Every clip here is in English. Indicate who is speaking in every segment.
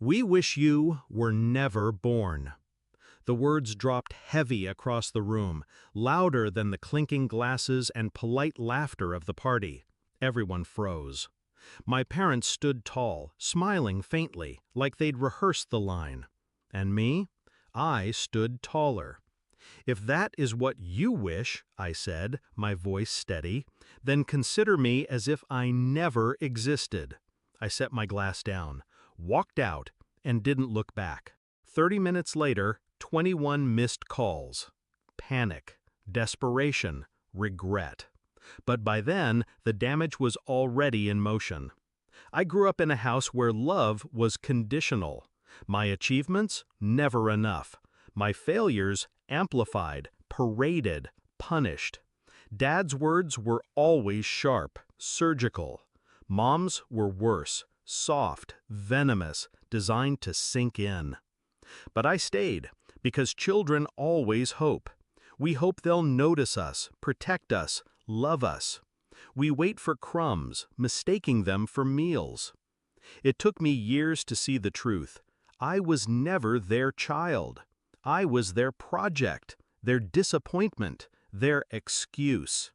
Speaker 1: We wish you were never born. The words dropped heavy across the room, louder than the clinking glasses and polite laughter of the party. Everyone froze. My parents stood tall, smiling faintly, like they'd rehearsed the line. And me? I stood taller. "If that is what you wish," I said, my voice steady, "then consider me as if I never existed." I set my glass down, walked out, and didn't look back. 30 minutes later, 21 missed calls. Panic, desperation, regret. But by then, the damage was already in motion. I grew up in a house where love was conditional. My achievements, never enough. My failures, amplified, paraded, punished. Dad's words were always sharp, surgical. Mom's were worse, soft, venomous, designed to sink in. But I stayed, because children always hope. We hope they'll notice us, protect us, love us. We wait for crumbs, mistaking them for meals. It took me years to see the truth. I was never their child. I was their project, their disappointment, their excuse.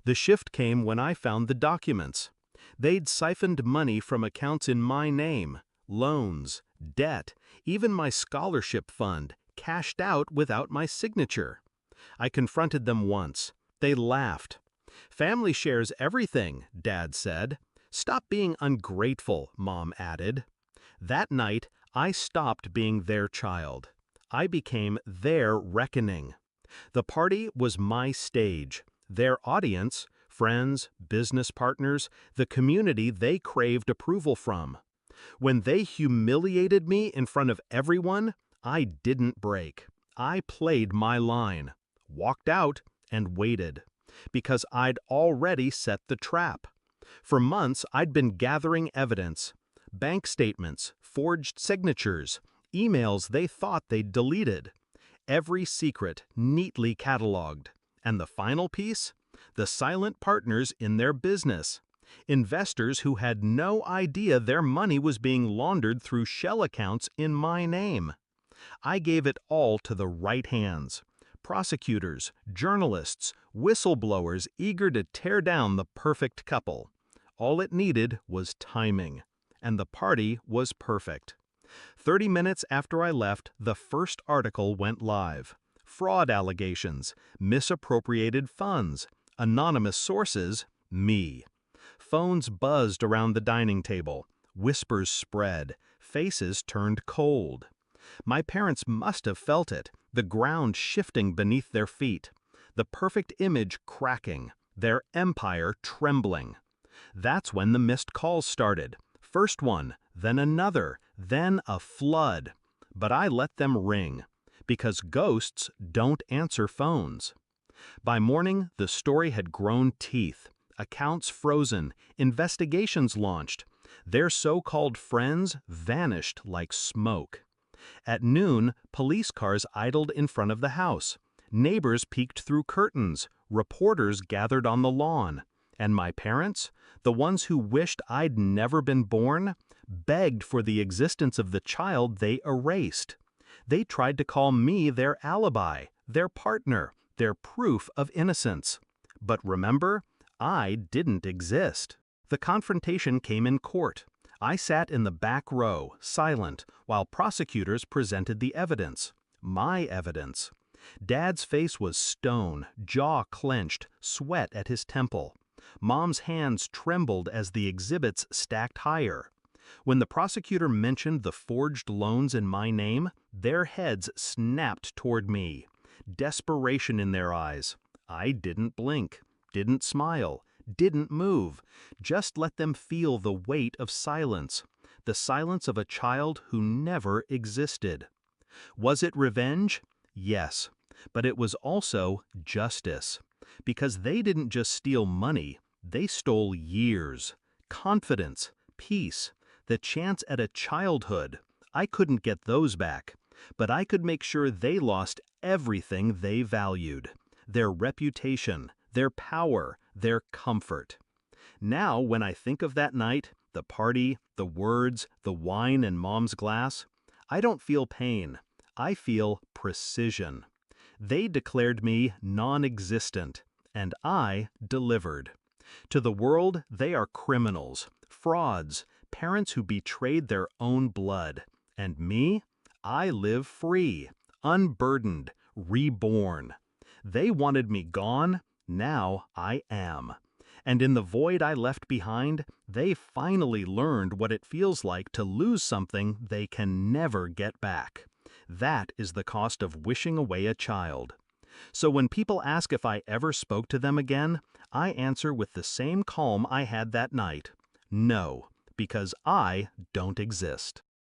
Speaker 1: The shift came when I found the documents. They'd siphoned money from accounts in my name, loans, debt, even my scholarship fund, cashed out without my signature. I confronted them once. They laughed. "Family shares everything," Dad said. "Stop being ungrateful," Mom added. That night, I stopped being their child. I became their reckoning. The party was my stage. Their audience, friends, business partners, the community they craved approval from. When they humiliated me in front of everyone, I didn't break. I played my line, walked out, and waited. Because I'd already set the trap. For months, I'd been gathering evidence. Bank statements, forged signatures, emails they thought they'd deleted. Every secret neatly cataloged. And the final piece? The silent partners in their business. Investors who had no idea their money was being laundered through shell accounts in my name. I gave it all to the right hands. Prosecutors, journalists, whistleblowers eager to tear down the perfect couple. All it needed was timing. And the party was perfect. 30 minutes after I left, the first article went live. Fraud allegations, misappropriated funds, anonymous sources, me. Phones buzzed around the dining table. Whispers spread. Faces turned cold. My parents must have felt it, the ground shifting beneath their feet. The perfect image cracking, their empire trembling. That's when the missed calls started. First one, then another, then a flood. But I let them ring. Because ghosts don't answer phones. By morning, the story had grown teeth. Accounts frozen, investigations launched. Their so-called friends vanished like smoke. At noon, police cars idled in front of the house. Neighbors peeked through curtains. Reporters gathered on the lawn. And my parents, the ones who wished I'd never been born, begged for the existence of the child they erased. They tried to call me their alibi, their partner, their proof of innocence. But remember, I didn't exist. The confrontation came in court. I sat in the back row, silent, while prosecutors presented the evidence. My evidence. Dad's face was stone, jaw clenched, sweat at his temple. Mom's hands trembled as the exhibits stacked higher. When the prosecutor mentioned the forged loans in my name, their heads snapped toward me. Desperation in their eyes. I didn't blink, didn't smile, didn't move. Just let them feel the weight of silence. The silence of a child who never existed. Was it revenge? Yes. But it was also justice. Because they didn't just steal money, they stole years, confidence, peace, the chance at a childhood. I couldn't get those back, but I could make sure they lost everything they valued. Their reputation, their power, their comfort. Now, when I think of that night, the party, the words, the wine in Mom's glass. I don't feel pain. I feel precision. They declared me non-existent, and I delivered. To the world, they are criminals, frauds, parents who betrayed their own blood. And me? I live free, unburdened, reborn. They wanted me gone, now I am. And in the void I left behind, they finally learned what it feels like to lose something they can never get back. That is the cost of wishing away a child. So when people ask if I ever spoke to them again, I answer with the same calm I had that night. No, because I don't exist.